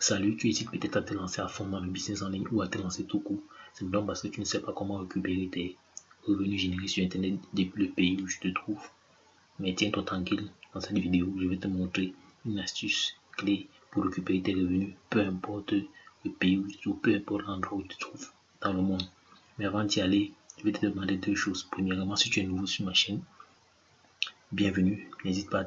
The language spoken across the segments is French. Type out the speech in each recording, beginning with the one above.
Salut, tu hésites peut-être à te lancer à fond dans le business en ligne ou à te lancer tout court. C'est donc parce que tu ne sais pas comment récupérer tes revenus générés sur Internet depuis le pays où tu te trouves. Mais tiens-toi tranquille, dans cette vidéo, je vais te montrer une astuce clé pour récupérer tes revenus, peu importe le pays où tu te trouves, peu importe l'endroit où tu te trouves dans le monde. Mais avant d'y aller, je vais te demander deux choses. Premièrement, si tu es nouveau sur ma chaîne, bienvenue. N'hésite pas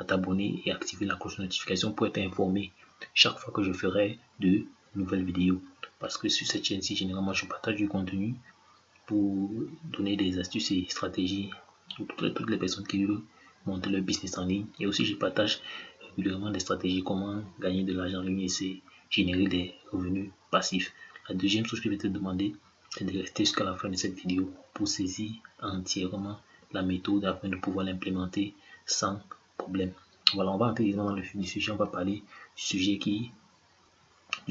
à t'abonner et activer la cloche de notification pour être informé chaque fois que je ferai de nouvelles vidéos. Parce que sur cette chaîne-ci, généralement, je partage du contenu pour donner des astuces et stratégies pour toutes les personnes qui veulent monter leur business en ligne. Et aussi, je partage régulièrement des stratégies, comment gagner de l'argent en ligne et générer des revenus passifs. La deuxième chose que je vais te demander, c'est de rester jusqu'à la fin de cette vidéo pour saisir entièrement la méthode afin de pouvoir l'implémenter sans problème. Voilà, on va entrer dans le vif du sujet. On va parler du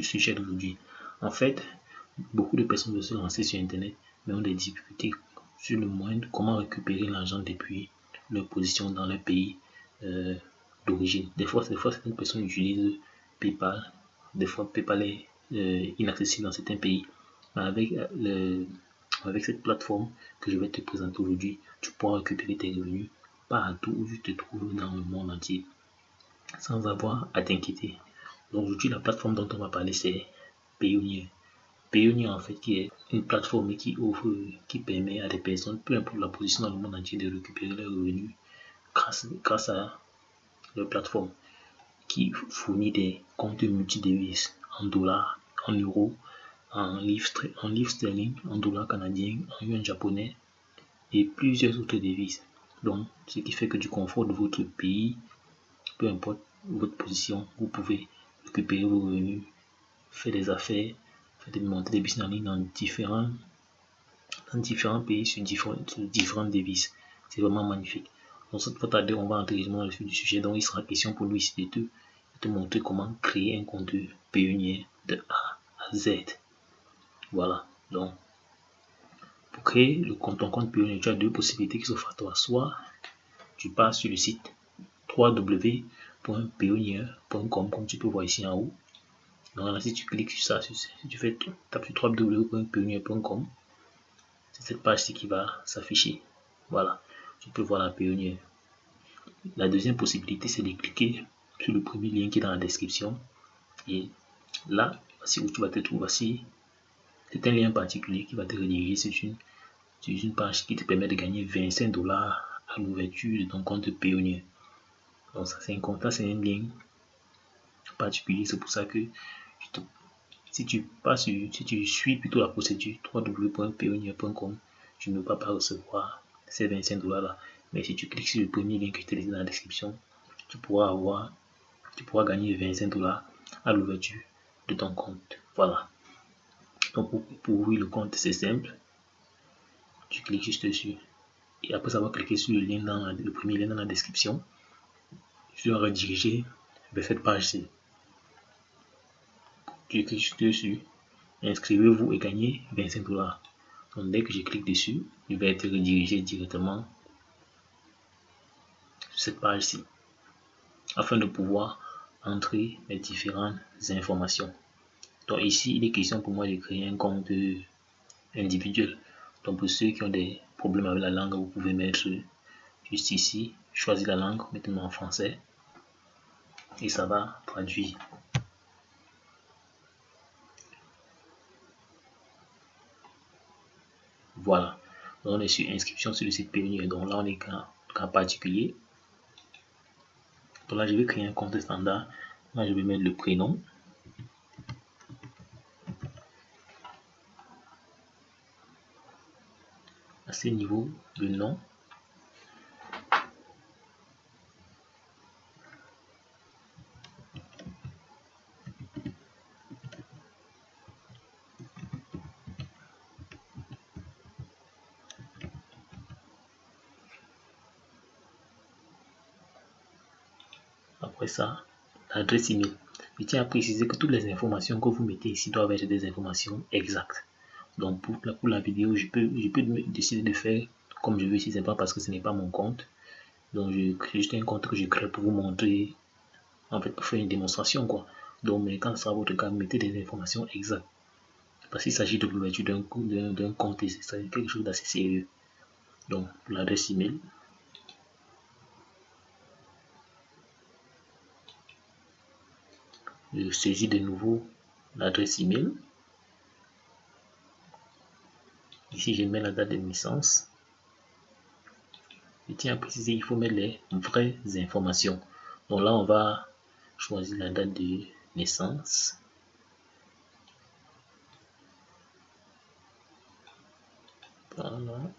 sujet d'aujourd'hui. En fait, beaucoup de personnes veulent se lancer sur Internet, mais ont des difficultés sur le moyen comment récupérer l'argent depuis leur position dans leur pays d'origine. Des fois, certaines personnes utilisent PayPal. Des fois, PayPal est inaccessible dans certains pays. Mais avec cette plateforme que je vais te présenter aujourd'hui, tu pourras récupérer tes revenus partout où tu te trouves dans le monde entier sans avoir à t'inquiéter. Donc aujourd'hui, la plateforme dont on va parler, c'est Payoneer. Payoneer, en fait, qui est une plateforme qui permet à des personnes, peu importe la position dans le monde entier, de récupérer leurs revenus grâce à leur plateforme qui fournit des comptes multidevises en dollars, en euros, en livres sterling, en dollars canadiens, en yuan japonais et plusieurs autres devises. Donc, ce qui fait que du confort de votre pays, peu importe votre position, vous pouvez récupérer vos revenus, faire des affaires, monter des business en ligne dans différents pays sur différentes devises. C'est vraiment magnifique. Donc, sans pas tarder, on va entrer dans le du sujet. Donc, il sera question pour nous ici de te montrer comment créer un compte Payoneer de A à Z. Voilà. Donc, pour créer ton compte Payoneer, tu as deux possibilités qui s'offrent à toi. Soit tu pars sur le site www.payoneer.com, comme tu peux voir ici en haut. Donc là, si tu cliques sur ça, si tu tapes sur www.payoneer.com, c'est cette page-ci qui va s'afficher. Voilà, tu peux voir la Payoneer. La deuxième possibilité, c'est de cliquer sur le premier lien qui est dans la description. Et là, voici où tu vas te trouver. Voici, c'est un lien particulier qui va te rediriger sur une page qui te permet de gagner 25 $ à l'ouverture de ton compte Payoneer. Donc ça, c'est un lien particulier. C'est pour ça que si tu suis plutôt la procédure www.payoneer.com, tu ne vas pas recevoir ces 25 $ là. Mais si tu cliques sur le premier lien que je te laisse dans la description, tu pourras gagner 25 $ à l'ouverture de ton compte. Voilà. Donc pour ouvrir le compte, c'est simple. Tu cliques juste dessus. Et après avoir cliqué sur le premier lien dans la description, tu vas rediriger vers cette page-ci. Tu cliques juste dessus. Inscrivez-vous et gagnez 25 $. Donc dès que je clique dessus, il va être redirigé directement sur cette page-ci afin de pouvoir entrer les différentes informations. Donc ici, il est question pour moi de créer un compte individuel. Donc pour ceux qui ont des problèmes avec la langue, vous pouvez mettre juste ici, choisir la langue, mettez-moi en français et ça va traduire. Voilà, donc on est sur inscription sur le site Payoneer. Donc là on est cas particulier. Donc là je vais créer un compte standard. Là je vais mettre le prénom. À ce niveau, le nom. Après ça, l'adresse email. Je tiens à préciser que toutes les informations que vous mettez ici doivent être des informations exactes. Donc pour la vidéo, je peux décider de faire comme je veux ici, c'est pas parce que ce n'est pas mon compte. Donc je crée juste un compte que je crée pour vous montrer, en fait pour faire une démonstration quoi. Donc, mais quand ce sera votre cas, mettez des informations exactes. Parce qu'il s'agit de l'ouverture d'un compte et c'est quelque chose d'assez sérieux. Donc, l'adresse email. Je saisis de nouveau l'adresse email. Ici, je mets la date de naissance. Je tiens à préciser, il faut mettre les vraies informations. Donc là, on va choisir la date de naissance. Voilà.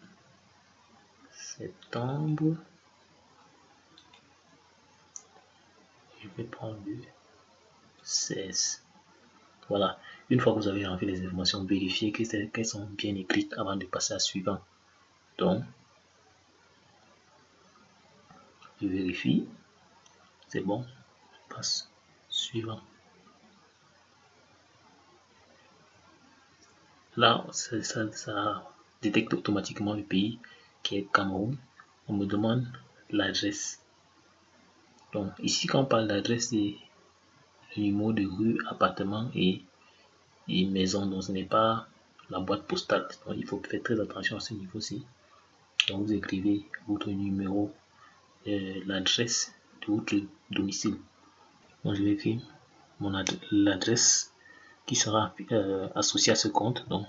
Septembre. Je vais prendre le 16. Voilà. Une fois que vous avez rempli les informations, vérifiez qu'elles sont bien écrites avant de passer à suivant. Donc, je vérifie. C'est bon. Je passe suivant. Là, ça détecte automatiquement le pays qui est Cameroun. On me demande l'adresse. Donc, ici, quand on parle d'adresse, c'est le numéro de rue, appartement et maison. Donc, ce n'est pas la boîte postale. Donc, il faut faire très attention à ce niveau-ci. Donc, vous écrivez votre numéro, l'adresse de votre domicile. Donc, je vais écrire l'adresse qui sera associée à ce compte. Donc,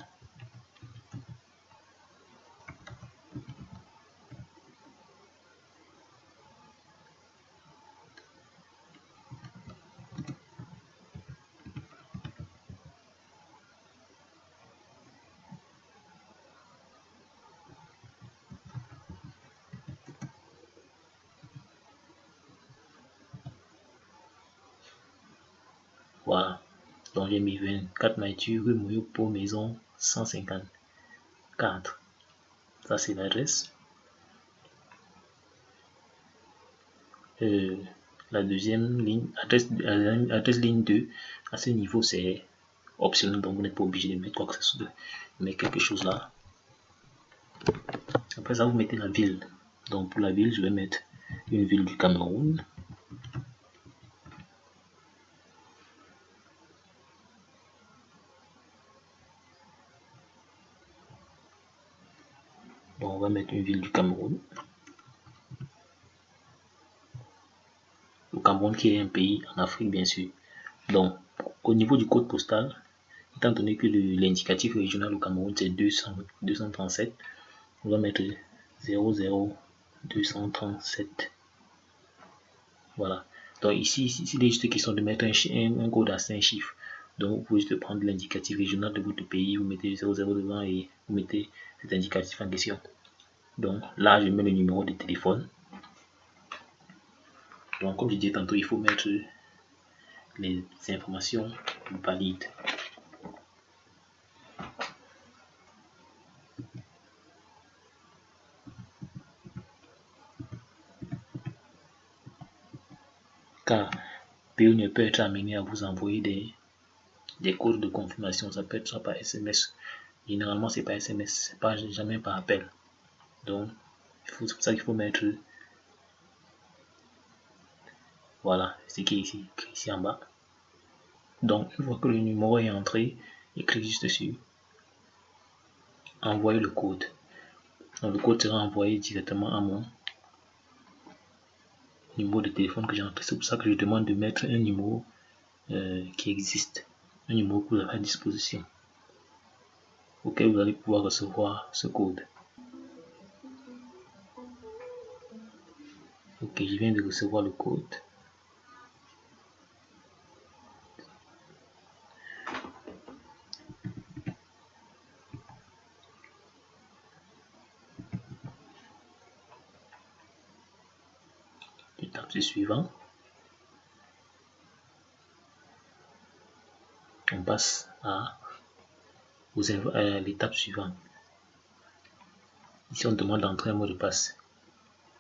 voilà. Donc, j'ai mis 24 Maïtu, rue Moyopo, maison 154. Ça, c'est l'adresse. La deuxième ligne, adresse ligne 2, à ce niveau, c'est optionnel, donc vous n'êtes pas obligé de mettre quoi que ce soit, de mettre quelque chose là. Après ça, vous mettez la ville. Donc, pour la ville, je vais mettre une ville du Cameroun. Donc, on va mettre une ville du Cameroun. Le Cameroun qui est un pays en Afrique, bien sûr. Donc, au niveau du code postal, étant donné que l'indicatif régional au Cameroun, c'est 237, on va mettre 00237. Voilà. Donc, ici il est juste question de mettre un code à 5 chiffres. Donc, vous pouvez juste prendre l'indicatif régional de votre pays, vous mettez 00 devant et vous mettez cet indicatif en question. Donc, là, je mets le numéro de téléphone. Donc, comme je disais tantôt, il faut mettre les informations valides. Car PO ne peut être amené à vous envoyer des codes de confirmation. Ça peut être soit par SMS. Généralement, c'est par SMS, pas jamais par appel. Donc, c'est pour ça qu'il faut mettre, voilà, ce qui est ici en bas. Donc, une fois que le numéro est entré, écrit juste dessus, envoyer le code. Donc, le code sera envoyé directement à mon numéro de téléphone que j'ai entré. C'est pour ça que je demande de mettre un numéro qui existe, un numéro que vous avez à disposition, auquel vous allez pouvoir recevoir ce code. Ok, je viens de recevoir le code. Étape suivant. On passe à l'étape suivante. Ici, on demande d'entrer un mot de passe.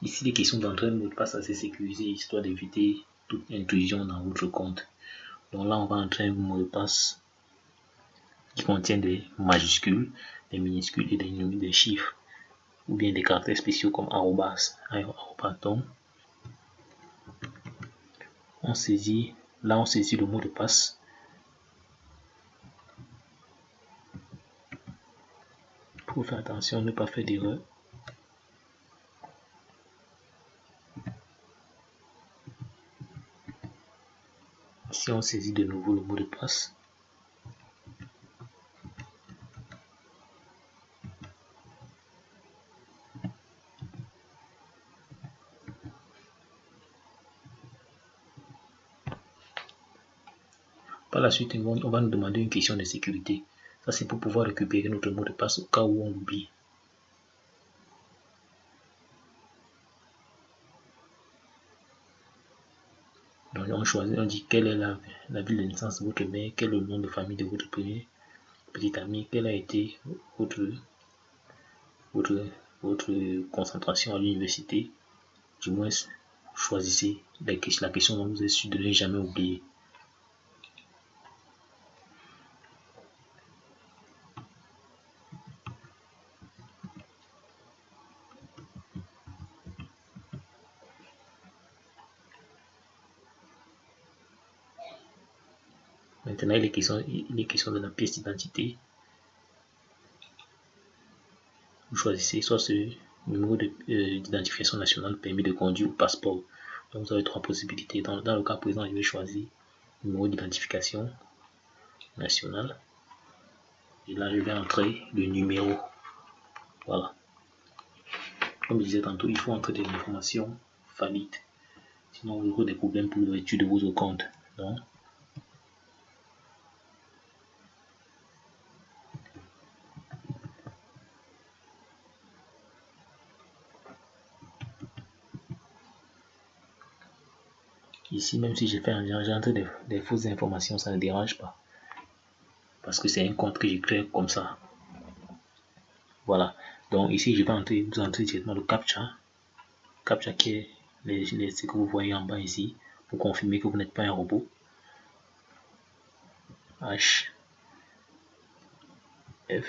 Ici, les questions d'entrer un mot de passe assez sécurisé, histoire d'éviter toute intrusion dans votre compte. Donc là, on va entrer un mot de passe qui contient des majuscules, des minuscules et des chiffres, ou bien des caractères spéciaux comme arrobas. Donc, on saisit Là, on saisit le mot de passe. Pour faire attention, ne pas faire d'erreur. Ici, on saisit de nouveau le mot de passe. Par la suite, on va nous demander une question de sécurité. Ça, c'est pour pouvoir récupérer notre mot de passe au cas où on l'oublie. Donc, on choisit, on dit quelle est la ville de naissance de votre mère, quel est le nom de famille de votre premier petit ami, quelle a été votre concentration à l'université. Du moins, choisissez la question dont vous êtes sûr de ne jamais oublier. Maintenant, il est question de la pièce d'identité. Vous choisissez soit ce numéro d'identification nationale, permis de conduire ou passeport. Donc, vous avez trois possibilités. Dans le cas présent, je vais choisir le numéro d'identification nationale. Et là, je vais entrer le numéro. Voilà. Comme je disais tantôt, il faut entrer des informations valides. Sinon, vous aurez des problèmes pour l'ouverture de votre compte. Donc, ici, même si j'ai entré des fausses informations, ça ne dérange pas. Parce que c'est un compte que j'ai créé comme ça. Voilà. Donc ici, je vais vous entrer directement le CAPTCHA. CAPTCHA qui est ce que vous voyez en bas ici, pour confirmer que vous n'êtes pas un robot. H F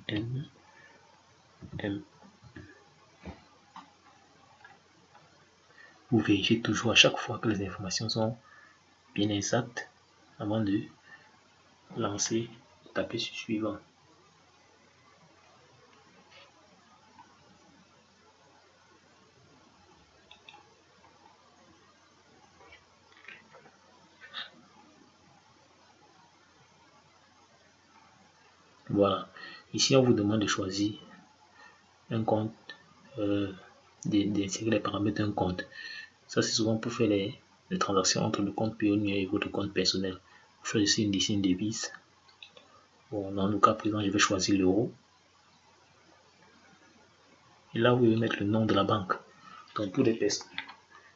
N M. Vous vérifiez toujours à chaque fois que les informations sont bien exactes avant de lancer, taper sur suivant. Voilà. Ici, on vous demande de choisir un compte, d'insérer les paramètres d'un compte. Ça, c'est souvent pour faire les transactions entre le compte Payoneer et votre compte personnel. Vous choisissez une devise. Bon, dans le cas présent, je vais choisir l'euro. Et là, vous devez mettre le nom de la banque. Donc, pour les personnes,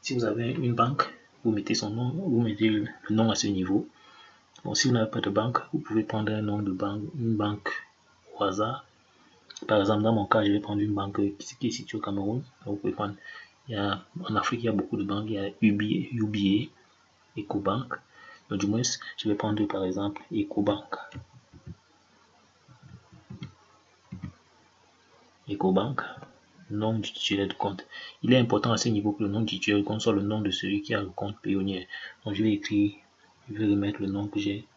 si vous avez une banque, vous mettez son nom, vous mettez le nom à ce niveau. Bon, si vous n'avez pas de banque, vous pouvez prendre un nom de banque, une banque au hasard. Par exemple, dans mon cas, je vais prendre une banque qui est située au Cameroun. Donc, vous pouvez prendre, en Afrique, il y a beaucoup de banques. Il y a UBA, Ecobank. Donc, du moins, je vais prendre par exemple Ecobank. Ecobank, nom du titulaire de compte. Il est important à ce niveau que le nom du titulaire de compte soit le nom de celui qui a le compte Payoneer. Donc, je vais remettre le nom que j'ai.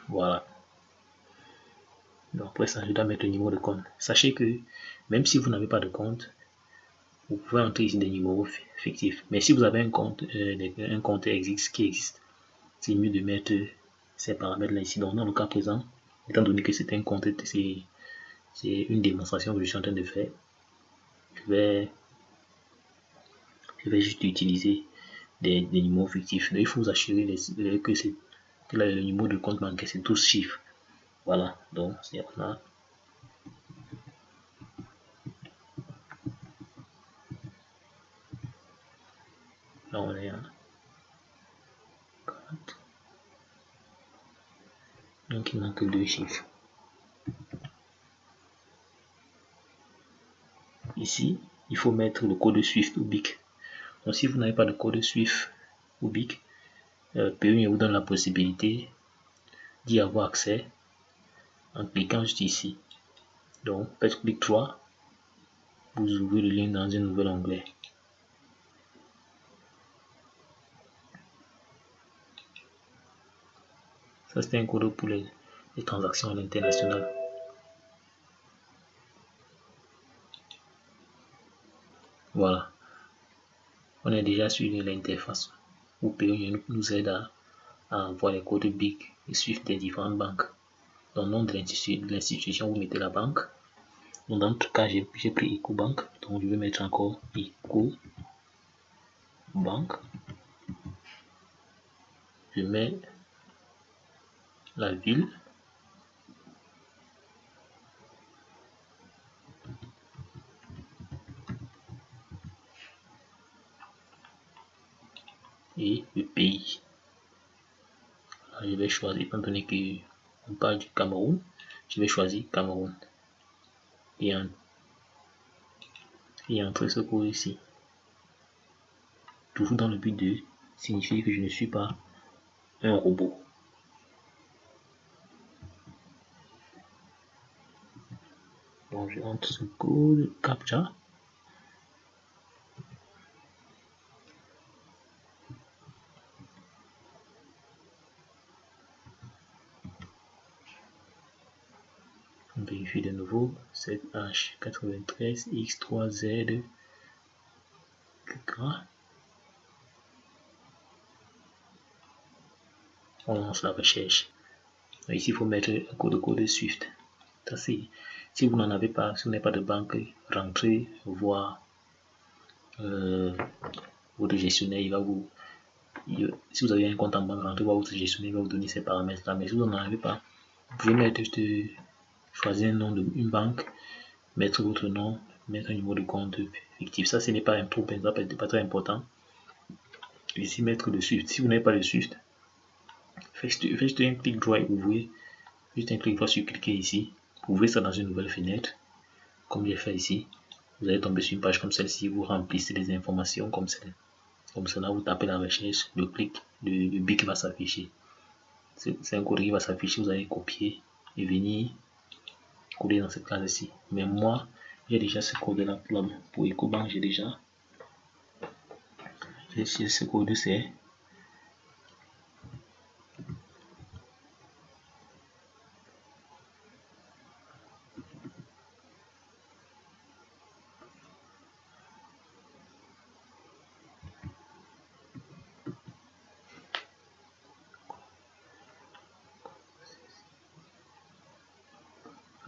Voilà. Donc après ça, je dois mettre le numéro de compte. Sachez que même si vous n'avez pas de compte, vous pouvez entrer ici des numéros fictifs. Mais si vous avez un compte qui existe, c'est mieux de mettre ces paramètres là ici. Donc dans le cas présent, étant donné que c'est un compte, c'est une démonstration que je suis en train de faire, je vais juste utiliser des numéros fictifs. Donc, il faut vous assurer que le numéro de compte bancaire c'est 12 chiffres. Voilà, donc on a là on est à 40. Donc il manque 2 chiffres. Ici, il faut mettre le code SWIFT ou BIC. Donc si vous n'avez pas de code SWIFT ou BIC, Payoneer vous donne la possibilité d'y avoir accès en cliquant juste ici. Donc faites clic droit, vous ouvrez le lien dans un nouvel onglet. Ça c'est un code pour les transactions à l'international. Voilà, on est déjà sur l'interface où Payoneer nous aide à voir les codes BIC et SWIFT des différentes banques. Dans le nom de l'institution, vous mettez la banque. Donc dans notre cas, j'ai pris EcoBank, donc je vais mettre encore EcoBank. Je mets la ville. Et le pays. Alors, je vais choisir, étant donné qu'on parle du Cameroun, je vais choisir Cameroun. Et entrer ce code ici. Toujours dans le but de signifier que je ne suis pas un robot. Donc je rentre ce code CAPTCHA. On vérifie de nouveau 7H93X3Z. On lance la recherche. Ici, il faut mettre un code SWIFT. Si vous n'en avez pas, si vous n'avez pas de banque, rentrez voir votre gestionnaire. Si vous avez un compte en banque, rentrez voir votre gestionnaire, il va vous donner ces paramètres là. Mais si vous n'en avez pas, vous pouvez mettre choisir un nom d'une banque, mettre votre nom, mettre un numéro de compte fictif. Ça, ce n'est pas pas très important. Ici, mettre le SWIFT. Si vous n'avez pas le SWIFT, faites un clic droit et ouvrez. Juste un clic droit sur cliquer ici. Ouvrez ça dans une nouvelle fenêtre. Comme j'ai fait ici. Vous allez tomber sur une page comme celle-ci. Vous remplissez les informations comme cela. Comme cela, vous tapez la recherche. Le BIC va s'afficher. C'est un code qui va s'afficher. Vous allez copier et venir coller dans cette case-ci. Mais moi, j'ai déjà ce code-là pour EcoBank. J'ai ce code, c'est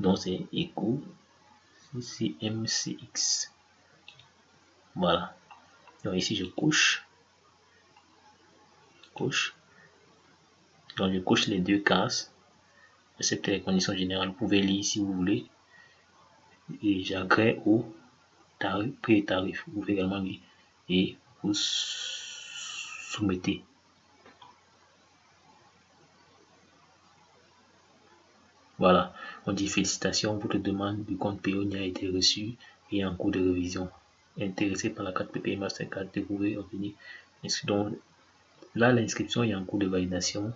donc c'est Eco CMCX. Voilà. Donc ici je coche. Donc je coche les deux cases. Accepter les conditions générales. Vous pouvez lire si vous voulez. Et j'agrée au tarif, prix et tarif. Vous pouvez également lire. Et vous soumettez. Voilà. On dit félicitations. Votre demande du compte Payoneer a été reçue et en cours de révision. Intéressé par la carte PPI Mastercard, vous pouvez obtenir. Donc là, l'inscription est en cours de validation.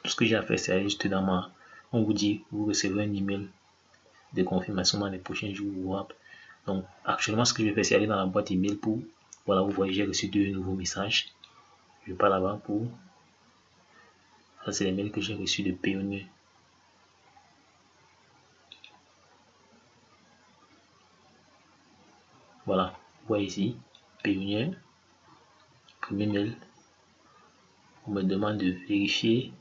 Tout ce que j'ai à faire, c'est aller juste dans on vous dit, vous recevrez un email de confirmation dans les prochains jours. Donc, actuellement, ce que je vais faire, c'est aller dans la boîte email pour, voilà, vous voyez, j'ai reçu 2 nouveaux messages. Je vais pas là-bas pour, ça c'est les mails que j'ai reçus de Payoneer. Voilà, vous voyez ici, Payoneer, premier mail. On me demande de vérifier,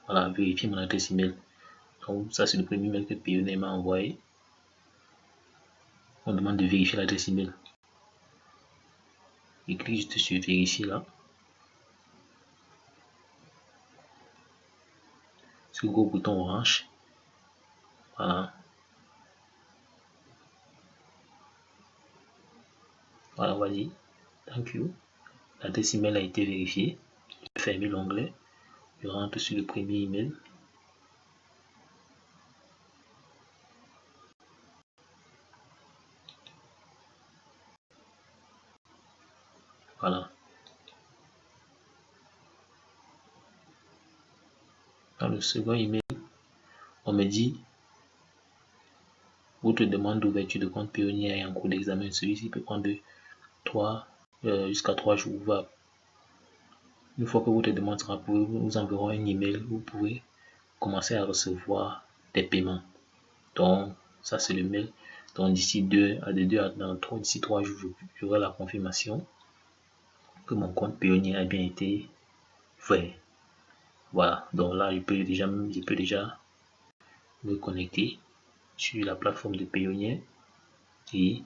voilà, vérifier mon adresse email. Donc, ça c'est le premier mail que Payoneer m'a envoyé. On demande de vérifier l'adresse email. Je clique juste sur vérifier là. Sur le gros bouton orange. Voilà. Voilà, voyez. Thank you. L'adresse email a été vérifiée. Je ferme l'onglet. Je rentre sur le premier email. Voilà. Dans le second email, on me dit votre demande d'ouverture de compte Payoneer est en cours d'examen. Celui-ci peut prendre jusqu'à 3 jours. Une fois que votre demande sera approuvée, nous enverrons un email où vous pouvez commencer à recevoir des paiements. Donc, ça c'est le mail. Donc, d'ici 3 jours, j'aurai la confirmation que mon compte Payoneer a bien été fait. Voilà. Donc là, je peux déjà me connecter sur la plateforme de Payoneer et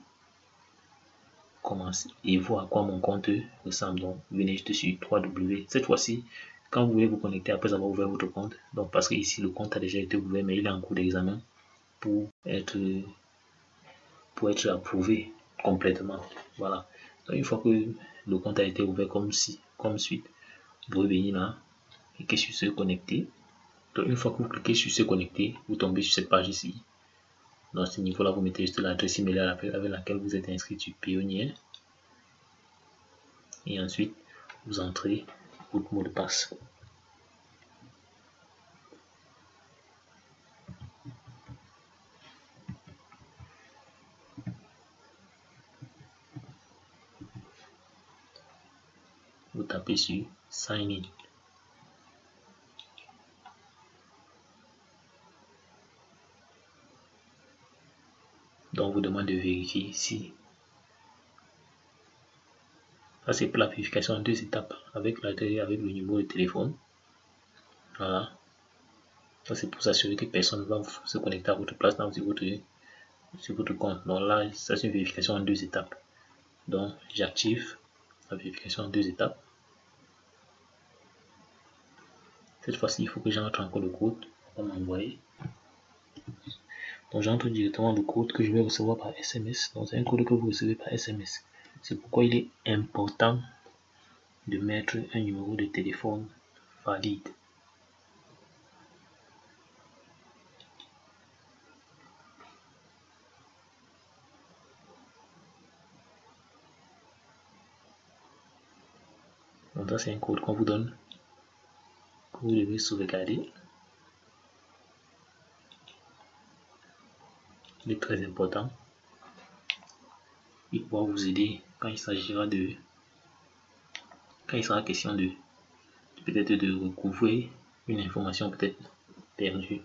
commencer et voir à quoi mon compte ressemble. Donc, venez juste sur 3W. Cette fois-ci, quand vous voulez vous connecter après avoir ouvert votre compte, donc parce que ici le compte a déjà été ouvert, mais il est en cours d'examen pour être approuvé complètement. Voilà. Donc, une fois que le compte a été ouvert comme suite, vous revenez là, cliquez sur se connecter. Donc, une fois que vous cliquez sur se connecter, vous tombez sur cette page ici. Dans ce niveau-là, vous mettez juste l'adresse email avec laquelle vous êtes inscrit sur Payoneer. Et ensuite, vous entrez votre mot de passe. Vous tapez sur Sign in. Donc, vous demande de vérifier ici. Ça, c'est pour la vérification en 2 étapes avec le numéro de téléphone. Voilà. Ça, c'est pour s'assurer que personne ne va se connecter à votre place sur votre compte. Donc là, ça, c'est une vérification en 2 étapes. Donc, j'active la vérification en 2 étapes. Cette fois-ci, il faut que j'entre encore le code qu'on m'a envoyé. Donc, j'entre directement le code que je vais recevoir par SMS. Donc, c'est un code que vous recevez par SMS. C'est pourquoi il est important de mettre un numéro de téléphone valide. Donc, ça, c'est un code qu'on vous donne, que vous devez sauvegarder. Il est très important. Il pourra vous aider quand il sera question de peut-être de recouvrer une information peut-être perdue.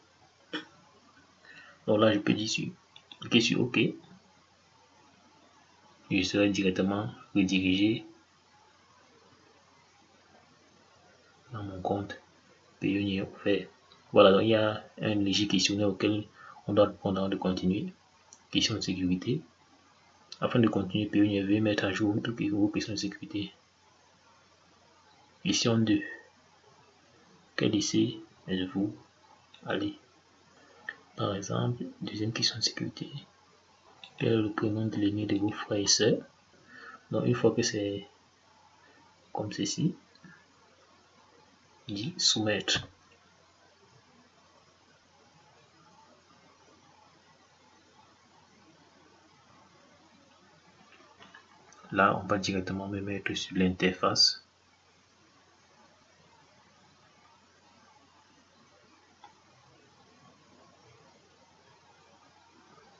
Donc là, je peux cliquer sur OK. Et je serai directement redirigé dans mon compte Payoneer ouvert. Voilà, donc il y a un léger questionnaire auquel on doit répondre avant de continuer. Question de sécurité. Afin de continuer, Payoneer veut mettre à jour toutes vos questions de sécurité. Question 2. Quel lycée êtes-vous allé? Par exemple, deuxième question de sécurité. Quel est le prénom de l'aîné de vos frères et sœurs? Donc, une fois que c'est comme ceci, dit soumettre. Là, on va directement me mettre sur l'interface.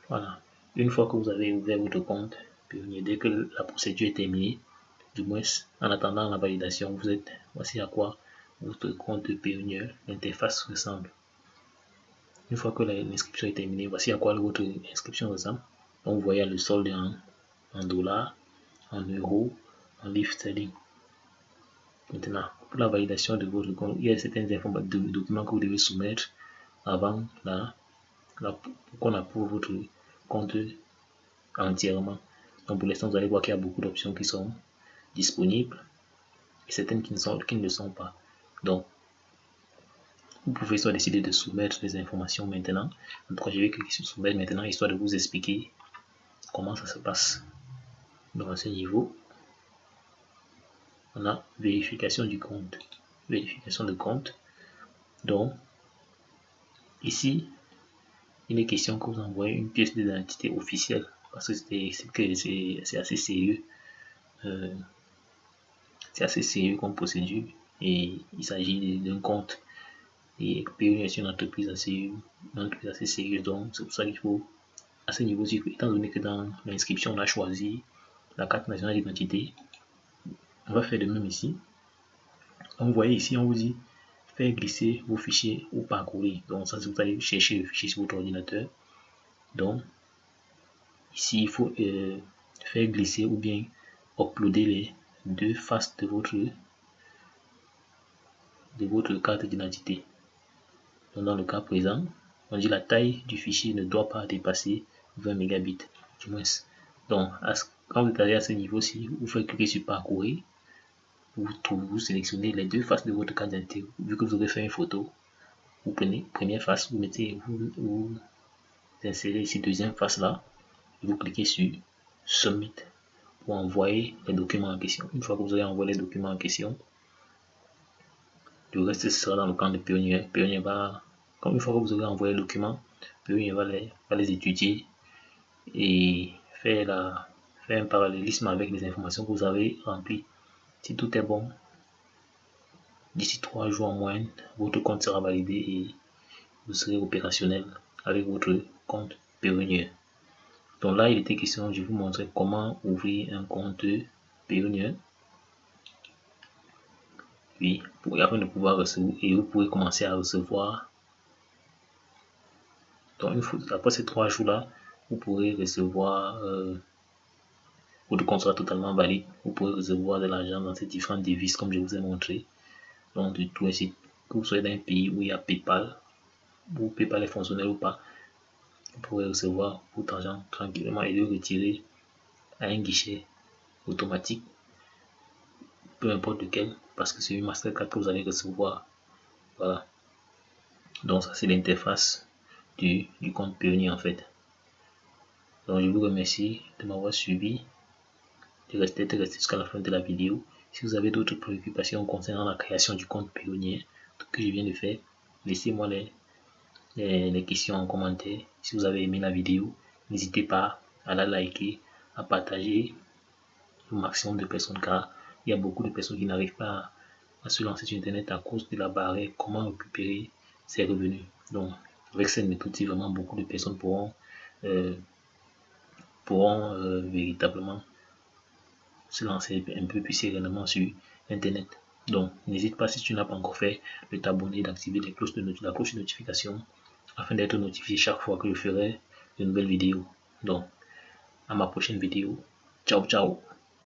Voilà. Une fois que vous avez ouvert votre compte Payoneer, dès que la procédure est terminée, du moins en attendant la validation, voici à quoi votre compte Payoneer, l'interface ressemble. Une fois que l'inscription est terminée, voici à quoi votre inscription ressemble. Donc, vous voyez le solde en dollars, en euros, en livres sterling. Maintenant, pour la validation de votre compte, il y a certains documents que vous devez soumettre avant qu'on approuve votre compte entièrement. Donc, pour l'instant, vous allez voir qu'il y a beaucoup d'options qui sont disponibles et certaines qui ne le sont pas. Donc, vous pouvez soit décider de soumettre les informations maintenant. En tout cas, je vais cliquer sur soumettre maintenant, histoire de vous expliquer comment ça se passe. Dans ce niveau, on a vérification du compte. Vérification de compte. Donc, ici, il est question que vous envoyez une pièce d'identité officielle parce que c'est assez sérieux. C'est assez sérieux comme procédure et il s'agit d'un compte. Et Payoneer est une entreprise assez sérieuse, donc c'est pour ça qu'il faut, à ce niveau, étant donné que dans l'inscription, on a choisi la carte nationale d'identité, on va faire de même ici. Vous voyez ici, on vous dit faire glisser vos fichiers ou parcourir. Donc ça, vous allez chercher le fichier sur votre ordinateur. Donc ici, il faut faire glisser ou bien uploader les deux faces de votre carte d'identité. Donc dans le cas présent, on dit la taille du fichier ne doit pas dépasser 20 mégabits du moins. Donc quand vous allez à ce niveau-ci, vous faites cliquer sur parcourir. Vous sélectionnez les deux faces de votre carte d'identité. Vu que vous aurez fait une photo, vous prenez première face, vous insérez ici deuxième face là, et vous cliquez sur Submit pour envoyer les documents en question. Une fois que vous avez envoyé les documents en question, le reste sera dans le camp de Payoneer. Payoneer va, comme une fois que vous aurez envoyé les documents, Payoneer va les étudier et faire un parallélisme avec les informations que vous avez remplies. Si tout est bon, d'ici 3 jours en moyenne, votre compte sera validé et vous serez opérationnel avec votre compte Payoneer. Donc là, il était question, je vais vous montrer comment ouvrir un compte Payoneer. Puis, afin de pouvoir recevoir, et vous pouvez commencer à recevoir. Donc, après ces 3 jours-là, vous pourrez recevoir, votre compte sera totalement valide. Vous pourrez recevoir de l'argent dans ces différentes devises, comme je vous ai montré. Donc, de tout ainsi, que vous soyez dans un pays où il y a PayPal, où PayPal est fonctionnel ou pas, vous pourrez recevoir votre argent tranquillement et le retirer à un guichet automatique, peu importe lequel, parce que c'est une Mastercard que vous allez recevoir. Voilà. Donc ça c'est l'interface du compte Payoneer en fait. Donc je vous remercie de m'avoir suivi, de rester jusqu'à la fin de la vidéo. Si vous avez d'autres préoccupations concernant la création du compte Payoneer que je viens de faire, laissez-moi les questions en commentaire. Si vous avez aimé la vidéo, n'hésitez pas à la liker, à partager au maximum de personnes, car il y a beaucoup de personnes qui n'arrivent pas à se lancer sur internet à cause de la barrière comment récupérer ses revenus. Donc avec cette méthode, vraiment beaucoup de personnes pourront véritablement se lancer un peu plus sereinement sur internet. Donc n'hésite pas, si tu n'as pas encore fait, de t'abonner, d'activer la cloche de notification afin d'être notifié chaque fois que je ferai de nouvelles vidéos. Donc à ma prochaine vidéo. Ciao ciao.